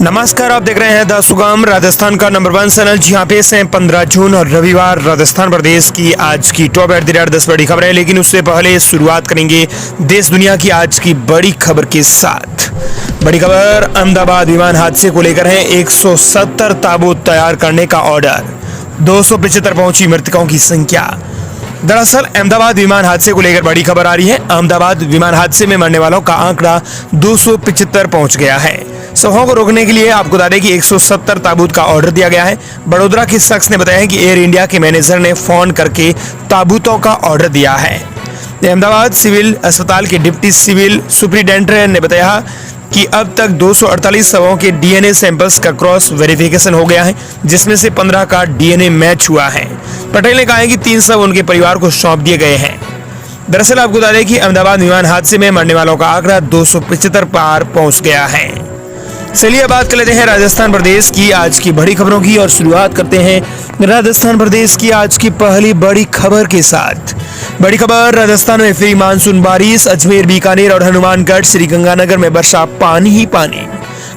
नमस्कार, आप देख रहे हैं द सुगम राजस्थान का नंबर 1 चैनल। जहाँ पे से 15 जून और रविवार राजस्थान प्रदेश की आज की टॉप एट द रेट 10 बड़ी खबरें। लेकिन उससे पहले शुरुआत करेंगे देश दुनिया की आज की बड़ी खबर के साथ। बड़ी खबर अहमदाबाद विमान हादसे को लेकर है। 170 ताबूत तैयार करने का ऑर्डर, 275 पहुंची मृतकों की संख्या। दरअसल अहमदाबाद विमान हादसे को लेकर बड़ी खबर आ रही है। अहमदाबाद विमान हादसे में मरने वालों का आंकड़ा 275 पहुंच गया है। सभाओं को रोकने के लिए आपको बता दें कि 170 ताबूत का ऑर्डर दिया गया है। बड़ोदरा के शख्स ने बताया कि एयर इंडिया के मैनेजर ने फोन करके ताबूतों का ऑर्डर दिया है। अहमदाबाद सिविल अस्पताल के डिप्टी सिविल सुप्रिंटेंडेंट ने बताया कि अब तक 248 शवों के डीएनए सैंपल्स का क्रॉस वेरिफिकेशन हो गया है, जिसमें से 15 का डीएनए मैच हुआ है। पटेल ने कहा है कि 3 शव उनके परिवार को सौंप दिए गए हैं। दरअसल आपको बता दें कि अहमदाबाद विमान हादसे में मरने वालों का आंकड़ा 275 पार पहुंच गया है। चलिए बात कर लेते हैं राजस्थान प्रदेश की आज की बड़ी खबरों की और शुरुआत करते हैं राजस्थान प्रदेश की आज की पहली बड़ी खबर के साथ। बड़ी खबर, राजस्थान में फिर मानसून बारिश। अजमेर, बीकानेर और हनुमानगढ़, श्रीगंगानगर में बरसा पानी ही पानी।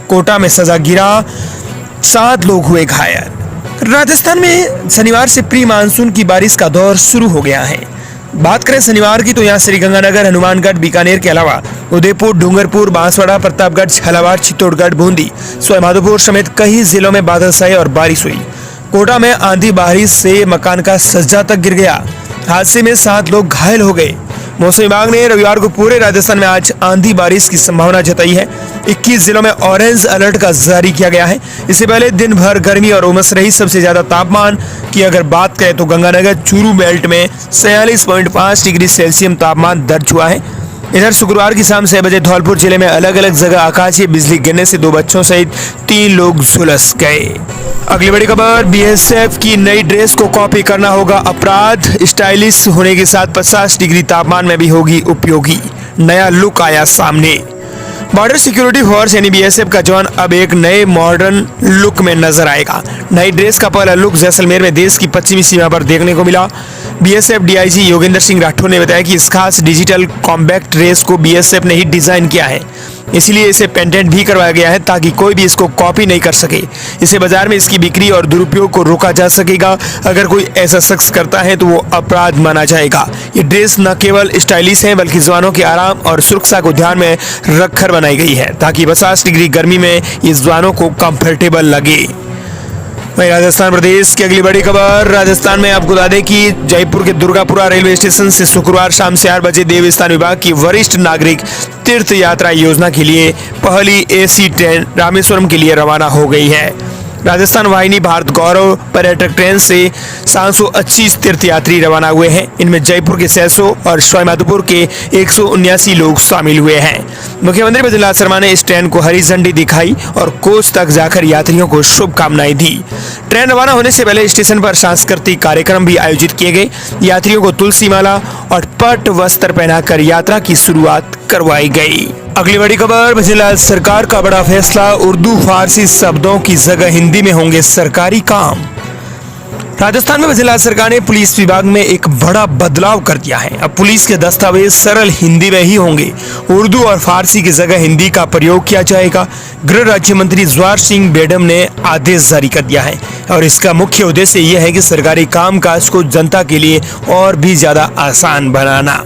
कोटा में सजा गिरा, 7 लोग हुए घायल। राजस्थान में शनिवार से प्री मानसून की बारिश का दौर शुरू हो गया है। बात करें शनिवार की तो यहाँ श्रीगंगानगर, हनुमानगढ़, बीकानेर के अलावा उदयपुर, डूंगरपुर, बांसवाड़ा, प्रतापगढ़, झालावाड़, चित्तौड़गढ़, बूंदी, सवाईमाधोपुर समेत कई जिलों में बादल छाए और बारिश हुई। कोटा में आंधी बारिश से मकान का छज्जा तक गिर गया। हादसे में 7 लोग घायल हो गए। मौसम विभाग ने रविवार को पूरे राजस्थान में आज आंधी बारिश की संभावना जताई है। 21 जिलों में ऑरेंज अलर्ट का जारी किया गया है। इससे पहले दिन भर गर्मी और उमस रही। सबसे ज्यादा तापमान की अगर बात करें तो गंगानगर चूरू बेल्ट में 46.5 डिग्री सेल्सियस तापमान दर्ज हुआ है। इधर शुक्रवार की शाम 6 बजे धौलपुर जिले में अलग अलग जगह आकाशीय बिजली गिरने से 2 बच्चों सहित 3 लोग झुलस गए। अगली बड़ी खबर, बीएसएफ की नई ड्रेस को कॉपी करना होगा अपराध। स्टाइलिश होने के साथ 50 डिग्री तापमान में भी होगी उपयोगी। नया लुक आया सामने। बॉर्डर सिक्योरिटी फोर्स यानी बीएसएफ का जवान अब एक नए मॉडर्न लुक में नजर आएगा। नई ड्रेस का पहला लुक जैसलमेर में देश की पश्चिमी सीमा पर देखने को मिला। बीएसएफ डीआईजी योगेंद्र सिंह राठौर ने बताया कि इस खास डिजिटल कॉम्बैक्ट ड्रेस को बीएसएफ ने ही डिजाइन किया है, इसलिए इसे पेटेंट भी करवाया गया है ताकि कोई भी इसको कॉपी नहीं कर सके। इसे बाजार में इसकी बिक्री और दुरुपयोग को रोका जा सकेगा। अगर कोई ऐसा शख्स करता है तो वो अपराध माना जाएगा। ये ड्रेस न केवल स्टाइलिश है बल्कि जवानों के आराम और सुरक्षा को ध्यान में रखकर बनाई गई है ताकि 50 डिग्री गर्मी में ये जवानों को कंफर्टेबल लगे। वहीं राजस्थान प्रदेश की अगली बड़ी खबर, राजस्थान में आपको बता दें कि जयपुर के दुर्गापुरा रेलवे स्टेशन से शुक्रवार शाम से 8 बजे देवस्थान विभाग की वरिष्ठ नागरिक तीर्थ यात्रा योजना के लिए पहली एसी ट्रेन रामेश्वरम के लिए रवाना हो गई है। राजस्थान वाहिनी भारत गौरव पर्यटक ट्रेन से 725 तीर्थयात्री रवाना हुए हैं। इनमें जयपुर के 600 और सवाईमाधोपुर के 179 लोग शामिल हुए हैं। मुख्यमंत्री बजरंग शर्मा ने इस ट्रेन को हरी झंडी दिखाई और कोच तक जाकर यात्रियों को शुभकामनाएं दी। ट्रेन रवाना होने से पहले स्टेशन पर सांस्कृतिक कार्यक्रम भी आयोजित किए गए। यात्रियों को तुलसी माला और पट वस्त्र पहनाकर यात्रा की शुरुआत करवाई गई। अगली बड़ी खबर, भजनलाल सरकार का बड़ा फैसला, उर्दू फारसी शब्दों की जगह हिंदी में होंगे सरकारी काम। राजस्थान में भजनलाल सरकार ने पुलिस विभाग में एक बड़ा बदलाव कर दिया है। अब पुलिस के दस्तावेज सरल हिंदी में ही होंगे। उर्दू और फारसी की जगह हिंदी का प्रयोग किया जाएगा। गृह राज्य मंत्री जवाहर सिंह बेडम ने आदेश जारी कर दिया है और इसका मुख्य उद्देश्य यह है कि सरकारी कामकाज को जनता के लिए और भी ज्यादा आसान बनाना।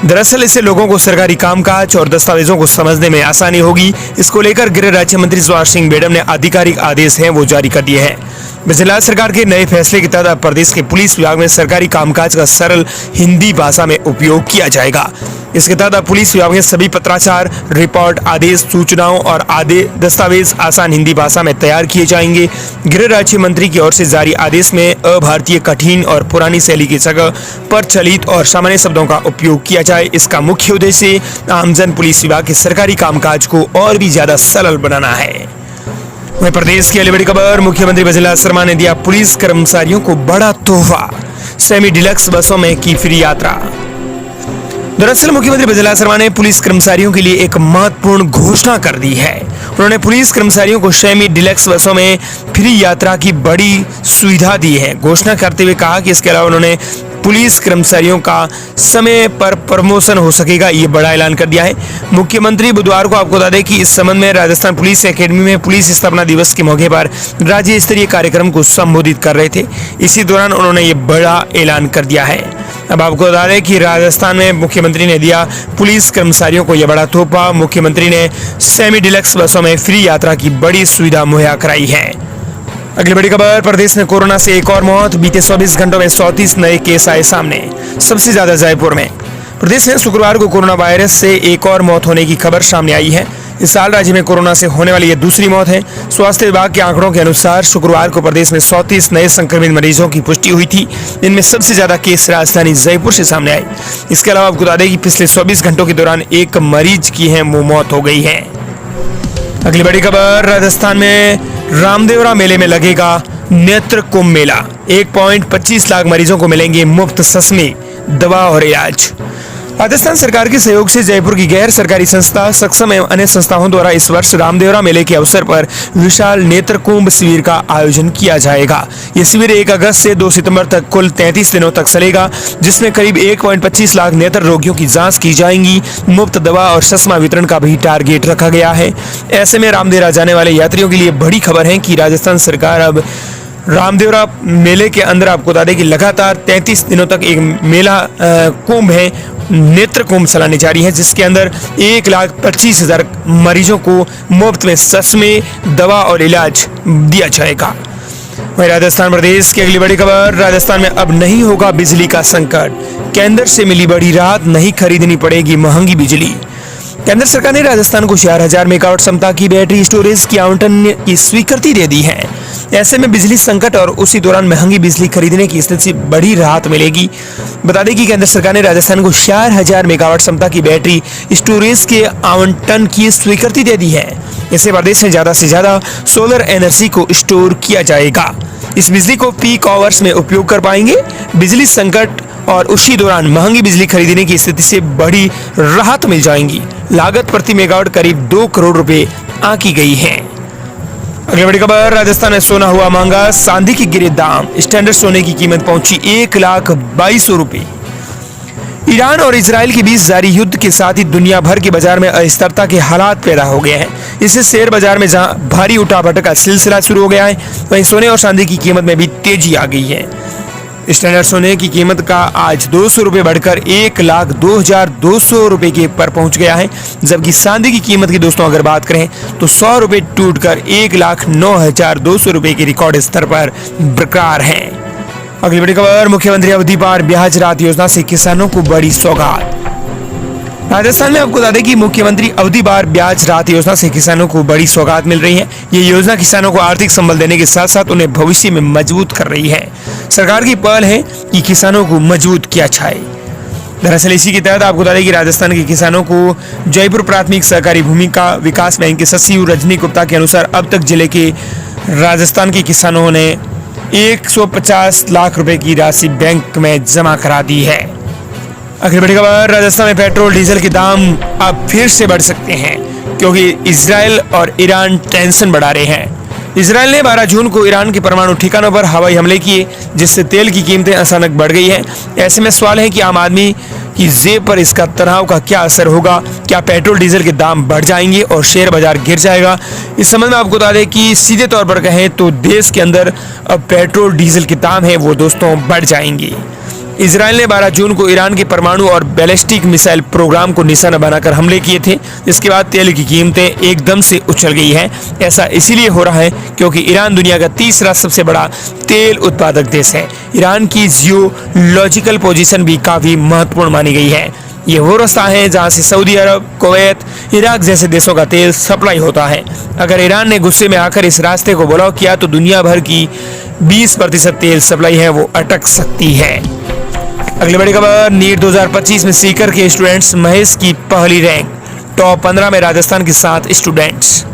दरअसल इससे लोगों को सरकारी कामकाज और दस्तावेजों को समझने में आसानी होगी। इसको लेकर गृह राज्य मंत्री जवाहर सिंह बेडम ने आधिकारिक आदेश हैं वो जारी कर दिए हैं। भजनलाल सरकार के नए फैसले के तहत प्रदेश के पुलिस विभाग में सरकारी कामकाज का सरल हिंदी भाषा में उपयोग किया जाएगा। इसके तहत पुलिस विभाग में सभी पत्राचार, रिपोर्ट, आदेश, सूचनाओं और दस्तावेज आसान हिंदी भाषा में तैयार किए जाएंगे। गृह राज्य मंत्री की ओर से जारी आदेश में अभारतीय, कठिन और पुरानी शैली की जगह प्रचलित और सामान्य शब्दों का उपयोग किया जाए। इसका मुख्य उद्देश्य आमजन पुलिस विभाग के सरकारी कामकाज को और भी ज्यादा सरल बनाना है। वहीं प्रदेश की अगली बड़ी खबर, मुख्यमंत्री बजरंग शर्मा ने दिया पुलिस कर्मचारियों को बड़ा तोहफा, सेमी डिलक्स बसों में की फ्री यात्रा। दरअसल मुख्यमंत्री बजरंग शर्मा ने पुलिस कर्मचारियों के लिए एक महत्वपूर्ण घोषणा कर दी है। उन्होंने पुलिस कर्मचारियों को सेमी डिलक्स बसों में फ्री यात्रा की बड़ी सुविधा दी है। घोषणा करते हुए कहा कि इसके अलावा उन्होंने पुलिस कर्मचारियों का समय पर प्रमोशन हो सकेगा, ये बड़ा ऐलान कर दिया है। मुख्यमंत्री बुधवार को आपको बता दें कि इस संबंध में राजस्थान पुलिस एकेडमी में पुलिस स्थापना दिवस के मौके पर राज्य स्तरीय कार्यक्रम को संबोधित कर रहे थे। इसी दौरान उन्होंने ये बड़ा ऐलान कर दिया है। अब आपको बता दें कि राजस्थान में मुख्यमंत्री ने दिया पुलिस कर्मचारियों को यह बड़ा तोहफा। मुख्यमंत्री ने सेमी डिलक्स बसों में फ्री यात्रा की बड़ी सुविधा मुहैया कराई है। अगली बड़ी खबर, प्रदेश में कोरोना से एक और मौत। बीते 24 घंटों में 34 नए केस आए सामने, सबसे ज्यादा जयपुर में। प्रदेश में शुक्रवार को कोरोना वायरस से एक और मौत होने की खबर सामने आई है। इस साल राज्य में कोरोना से होने वाली यह दूसरी मौत है। स्वास्थ्य विभाग के आंकड़ों के अनुसार शुक्रवार को प्रदेश में 34 नए संक्रमित मरीजों की पुष्टि हुई थी। इनमें सबसे ज्यादा केस राजधानी जयपुर से सामने आए। इसके अलावा आपको बता दें कि पिछले 24 घंटों के दौरान एक मरीज की वो मौत हो गई है। अगली बड़ी खबर, राजस्थान में रामदेवरा मेले में लगेगा नेत्र कुंभ मेला। 1.25 लाख मरीजों को मिलेंगे मुफ्त चश्मे, दवा और इलाज। राजस्थान सरकार के सहयोग से जयपुर की गैर सरकारी संस्था सक्षम एवं अन्य संस्थाओं द्वारा इस वर्ष रामदेवरा मेले के अवसर पर विशाल नेत्र कुंभ शिविर का आयोजन किया जाएगा। ये शिविर 1 अगस्त से 2 सितंबर तक कुल 33 दिनों तक चलेगा, जिसमें करीब 1.25 लाख नेत्र रोगियों की जांच की जाएंगी। मुफ्त दवा और चश्मा वितरण का भी टारगेट रखा गया है। ऐसे में रामदेवरा जाने वाले यात्रियों के लिए बड़ी खबर है कि राजस्थान सरकार अब रामदेवरा मेले के अंदर आपको बता दें कि लगातार 33 दिनों तक एक मेला कुंभ है, नेत्र कुंभ चलाने जा रही है, जिसके अंदर 1,25,000 मरीजों को मुफ्त में चश्मे, दवा और इलाज दिया जाएगा। वहीं राजस्थान प्रदेश की अगली बड़ी खबर, राजस्थान में अब नहीं होगा बिजली का संकट। केंद्र से मिली बड़ी राहत, नहीं खरीदनी पड़ेगी महंगी बिजली। केंद्र सरकार ने राजस्थान को 4,000 मेगावाट क्षमता की बैटरी स्टोरेज की आवंटन की स्वीकृति दे दी है। ऐसे में बिजली संकट और उसी दौरान महंगी बिजली खरीदने की स्थिति से बड़ी राहत मिलेगी। बता दें कि केंद्र सरकार ने राजस्थान को 4,000 मेगावाट क्षमता की बैटरी स्टोरेज के आवंटन की स्वीकृति दे दी है। इससे प्रदेश में ज्यादा से ज्यादा सोलर एनर्जी को स्टोर किया जाएगा। इस बिजली को पीक आवर्स में उपयोग कर पाएंगे। बिजली संकट और उसी दौरान महंगी बिजली खरीदने की स्थिति से बड़ी राहत मिल जाएगी। लागत प्रति मेगावाट करीब 2 करोड़ रुपए आंकी गई है। अगली बड़ी खबर, राजस्थान में सोना हुआ महंगा, चांदी की गिरे दाम। स्टैंडर्ड सोने की कीमत पहुंची 1,22,000 रुपए। ईरान और इजराइल के बीच जारी युद्ध के साथ ही दुनिया भर के बाजार में अस्थिरता के हालात पैदा हो गए हैं। इससे शेयर बाजार में जहां भारी उठापटक का सिलसिला शुरू हो गया है, वहीं सोने और चांदी की कीमत में भी तेजी आ गई है। स्टैंडर्ड सोने की कीमत का आज 200 रुपए बढ़कर 1,02,200 रुपए के पर पहुंच गया है, जबकि चांदी की कीमत की दोस्तों अगर बात करें तो 100 रुपए टूटकर 1,09,200 रुपए के रिकॉर्ड स्तर पर बरकरार है। अगली बड़ी खबर, मुख्यमंत्री अवधि पार ब्याज राहत योजना से किसानों को बड़ी सौगात। राजस्थान में आपको बता दें कि मुख्यमंत्री अवधि बार ब्याज राहत योजना से किसानों को बड़ी सौगात मिल रही है। ये योजना किसानों को आर्थिक संबल देने के साथ साथ उन्हें भविष्य में मजबूत कर रही है। सरकार की पहल है कि किसानों को मजबूत किया जाए। दरअसल इसी के तहत आपको बता दें कि राजस्थान के किसानों को जयपुर प्राथमिक सहकारी भूमि का विकास बैंक के सचिव रजनी गुप्ता के अनुसार अब तक जिले के राजस्थान के किसानों ने 150 लाख रुपए की राशि बैंक में जमा करा दी है। अगली बड़ी खबर, राजस्थान में पेट्रोल डीजल के दाम अब फिर से बढ़ सकते हैं, क्योंकि इजराइल और ईरान टेंशन बढ़ा रहे हैं। इजराइल ने 12 जून को ईरान के परमाणु ठिकानों पर हवाई हमले किए, जिससे तेल की कीमतें अचानक बढ़ गई हैं। ऐसे में सवाल है कि आम आदमी की जेब पर इसका तनाव का क्या असर होगा। क्या पेट्रोल डीजल के दाम बढ़ जाएंगे और शेयर बाजार गिर जाएगा? इस संबंध में आपको बता दें कि सीधे तौर पर कहें तो देश के अंदर अब पेट्रोल डीजल के दाम है वो दोस्तों बढ़ जाएंगे। इजराइल ने 12 जून को ईरान के परमाणु और बैलिस्टिक मिसाइल प्रोग्राम को निशाना बनाकर हमले किए थे। इसके बाद तेल की कीमतें एकदम से उछल गई हैं। ऐसा इसीलिए हो रहा है क्योंकि ईरान दुनिया का तीसरा सबसे बड़ा तेल उत्पादक देश है। ईरान की जियोलॉजिकल पोजीशन भी काफी महत्वपूर्ण मानी गई है। ये वो रास्ता है जहां से सऊदी अरब, कुवैत, इराक जैसे देशों का तेल सप्लाई होता है। अगर ईरान ने गुस्से में आकर इस रास्ते को ब्लॉक किया तो दुनिया भर की 20% तेल सप्लाई है वो अटक सकती है। अगली बड़ी खबर, नीट 2025 में सीकर के स्टूडेंट्स महेश की पहली रैंक। टॉप 15 में राजस्थान के 7 स्टूडेंट्स।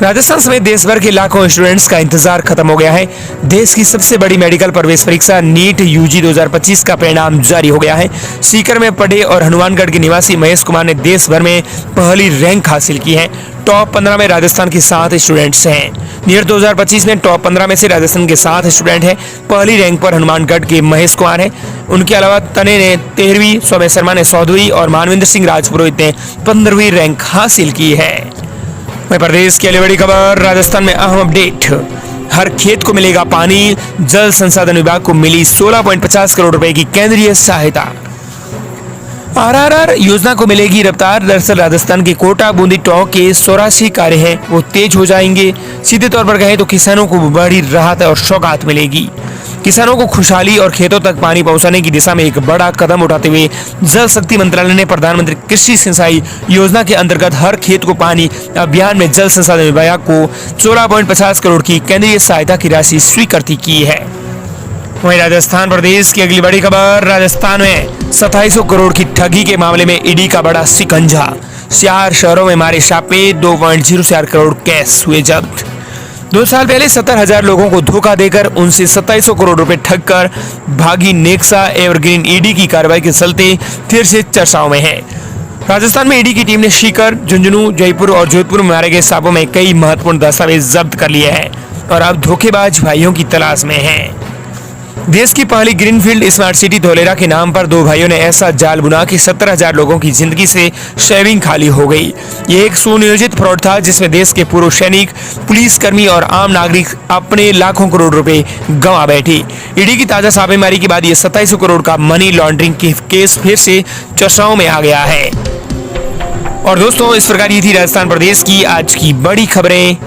राजस्थान समेत देश भर के लाखों स्टूडेंट्स का इंतजार खत्म हो गया है। देश की सबसे बड़ी मेडिकल प्रवेश परीक्षा नीट यूजी 2025 का परिणाम जारी हो गया है। सीकर में पढ़े और हनुमानगढ़ के निवासी महेश कुमार ने देश भर में पहली रैंक हासिल की है। टॉप 15 में राजस्थान के 7 स्टूडेंट्स हैं। नीट 2025 में टॉप 15 में से राजस्थान के 7 स्टूडेंट हैं। पहली रैंक पर हनुमानगढ़ के महेश कुमार हैं। उनके अलावा तने ने 13वीं, सौम्य शर्मा ने 14वीं और मानविंदर सिंह राजपुरोहित ने 15वीं रैंक हासिल की है। वहीं प्रदेश की अगली बड़ी खबर, राजस्थान में अहम अपडेट। हर खेत को मिलेगा पानी, जल संसाधन विभाग को मिली 16.50 करोड़ रुपए की केंद्रीय सहायता। आरआरआर योजना को मिलेगी रफ्तार। दरअसल राजस्थान के कोटा बूंदी टॉक के 84 कार्य हैं वो तेज हो जाएंगे। सीधे तौर पर कहें तो किसानों को बड़ी राहत और सौगात मिलेगी। किसानों को खुशहाली और खेतों तक पानी पहुंचाने की दिशा में एक बड़ा कदम उठाते हुए जल शक्ति मंत्रालय ने प्रधानमंत्री कृषि सिंचाई योजना के अंतर्गत हर खेत को पानी अभियान में जल संसाधन विभाग को 16.50 करोड़ की केंद्रीय सहायता की राशि स्वीकृति की है। वहीं राजस्थान प्रदेश की अगली बड़ी खबर, राजस्थान में 2700 करोड़ की ठगी के मामले में ईडी का बड़ा शिकंजा। 4 शहरों में मारे छापे, 2.04 करोड़ कैश हुए जब्त। 2 साल पहले 70,000 लोगों को धोखा देकर उनसे 2700 करोड़ रुपए ठग कर भागी नेक्सा एवरग्रीन ईडी की कार्रवाई के चलते फिर से चर्चाओं में है। राजस्थान में ईडी की टीम ने सीकर, झुंझुनू, जयपुर और जोधपुर में मारे गए सांपों में कई महत्वपूर्ण दस्तावेज जब्त कर लिए हैं और अब धोखेबाज भाइयों की तलाश में है। देश की पहली ग्रीनफील्ड स्मार्ट सिटी धोलेरा के नाम पर 2 भाइयों ने ऐसा जाल बुना कि 17,000 लोगों की जिंदगी से शेविंग खाली हो गई। ये एक सुनियोजित फ्रॉड था जिसमें देश के पूर्व सैनिक, पुलिसकर्मी और आम नागरिक अपने लाखों करोड़ रुपए गंवा बैठे। ईडी की ताजा छापेमारी के बाद ये 2700 करोड़ का मनी लॉन्ड्रिंग के केस फिर से चर्चाओं में आ गया है। और दोस्तों, इस प्रकार ये थी राजस्थान प्रदेश की आज की बड़ी खबरें।